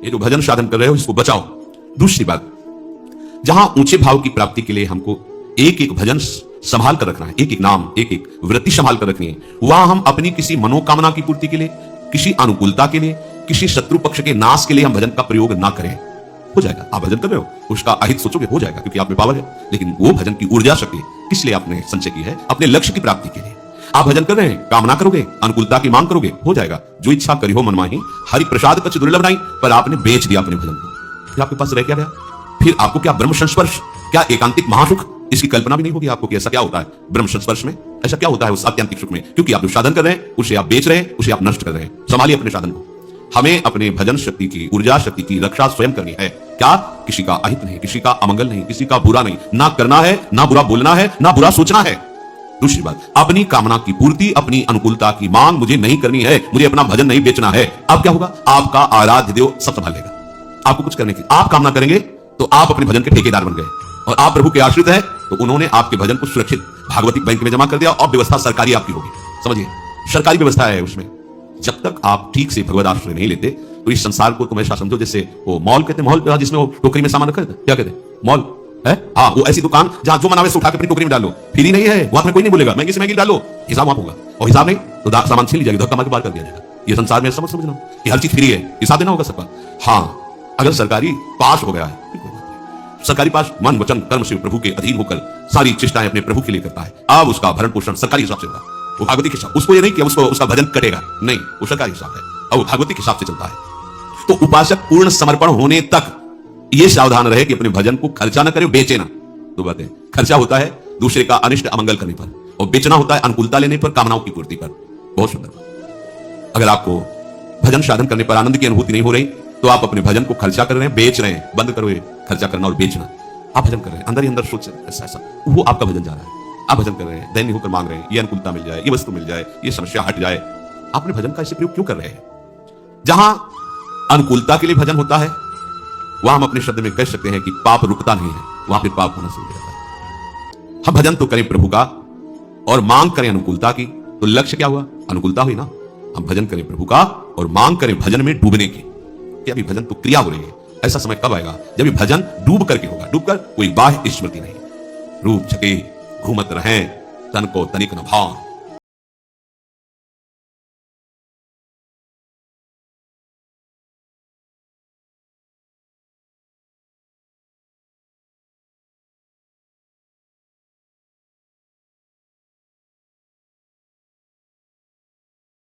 ये जो भजन साधन कर रहे हो इसको बचाओ। दूसरी बात, जहां ऊंचे भाव की प्राप्ति के लिए हमको एक एक भजन संभाल कर रखना है, एक एक नाम, एक एक वृत्ति संभाल कर रखनी है, वहां हम अपनी किसी मनोकामना की पूर्ति के लिए, किसी अनुकूलता के लिए, किसी शत्रु पक्ष के नाश के लिए हम भजन का प्रयोग ना करें। हो जाएगा, आप भजन कर रहे हो, उसका अहित सोचोगे, हो जाएगा, क्योंकि आप में पावर है। लेकिन वो भजन की ऊर्जा शक्ति किस लिए आपने संचय की है? अपने लक्ष्य की प्राप्ति के लिए। आप भजन कर रहे हैं, कामना करोगे, अनुकूलता की मांग करोगे, हो जाएगा। जो इच्छा करी हो मनमाही, हरि प्रसाद कछ दुर्लभ नहीं, पर आपने बेच दिया अपने भजन को, फिर आपके पास रह क्या गया? फिर आपको क्या ब्रह्म संस्पर्श, क्या एकांतिक महासुख, इसकी कल्पना भी नहीं होगी आपको कि ऐसा क्या होता है ब्रह्म संस्पर्श में, ऐसा क्या होता है उस आत्यांतिक सुख में। क्योंकि आप जो साधन कर रहे हैं उसे आप बेच रहे हैं, उसे आप नष्ट कर रहे हैं। संभालिए अपने साधन को। हमें अपने भजन शक्ति की, ऊर्जा शक्ति की रक्षा स्वयं करनी है। क्या? किसी का अहित नहीं, किसी का अमंगल नहीं, किसी का बुरा नहीं, ना करना है, ना बुरा बोलना है, ना बुरा सोचना है। दूसरी बात, अपनी कामना की पूर्ति, अपनी अनुकूलता की मांग मुझे नहीं करनी है, मुझे अपना भजन नहीं बेचना है। अब क्या होगा? आपका आराध्य देव सब संभाल लेगा। आपको कुछ करने की, आप कामना करेंगे तो आप अपने भजन के ठेकेदार बन गए, और आप प्रभु के आश्रित हैं तो उन्होंने आपके भजन को सुरक्षित भागवती बैंक में जमा कर दिया, और व्यवस्था सरकारी आपकी होगी। समझिए, सरकारी व्यवस्था है उसमें। जब तक आप ठीक से भगवत आश्रय नहीं लेते तो इस संसार को तुम ऐसा समझो जैसे वो मॉल कहते हैं, मॉल जिसमें वो टोकरी में सामान रखा है, क्या कहते हैं? मॉल है। हाँ, वो ऐसी दुकान जहां जो मनावे से उठा के अपनी टोकरी में डालो, फ्री नहीं है, वहां में कोई नहीं बोलेगा महंगी से महंगी डालो, हिसाब वहां होगा, और हिसाब नहीं तो सामान छीन ली जाएगी, धक्का मार के बाहर कर दिया जाएगा। ये संसार में समझना कि हर चीज फ्री है, हिसाब देना होगा सबका। हाँ, अगर सरकारी पास हो गया है, सरकारी पास मन वचन कर्म से प्रभु के अधीन होकर सारी चेष्टाएं अपने प्रभु के लिए करता है, अब उसका भरण पोषण सरकारी हिसाब से होगा। वो भागवती के हिसाब, उसको ये नहीं कि उसको उसका भजन कटेगा, नहीं, वो सरकारी हिसाब है और वो भागवती के हिसाब से चलता है। तो उपासक पूर्ण समर्पण होने तक ये सावधान रहे कि अपने भजन को खर्चा ना करे, बेचे ना। दो बातें, खर्चा होता है दूसरे का अनिष्ट अमंगल करने पर, और बेचना होता है अनुकूलता लेने पर, कामनाओं की पूर्ति पर। बहुत सुंदर। अगर आपको भजन साधन करने पर आनंद की अनुभूति नहीं हो रही तो आप अपने भजन को खर्चा कर रहे हैं, बेच रहे हैं। बंद करो ये खर्चा करना और बेचना। आप भजन कर रहे हैं, अंदर ही अंदर सोच ऐसा ऐसा, वो आपका भजन जा रहा है। आप भजन कर रहे हैं, दैन्य होकर मांग रहे हैं, ये अनुकूलता मिल जाए, ये वस्तु मिल जाए, ये समस्या हट जाए। आपने भजन का ऐसे प्रयोग क्यों कर रहे हैं? जहां अनुकूलता के लिए भजन होता है वहां हम अपने शब्द में कह सकते हैं कि पाप रुकता नहीं है, वहां फिर पाप होना शुरू हो जाता है। हम भजन तो करें प्रभु का और मांग करें अनुकूलता की, तो लक्ष्य क्या हुआ? अनुकूलता हुई ना। हम भजन करें प्रभु का और मांग करें भजन में डूबने की, कि अभी भजन तो क्रिया हो रही है। ऐसा समय कब आएगा जब ये भजन डूब करके होगा? डूब कर कोई बाह्य स्मृति नहीं, रूप छके घूमत रहें, तन को तनिक न भाव,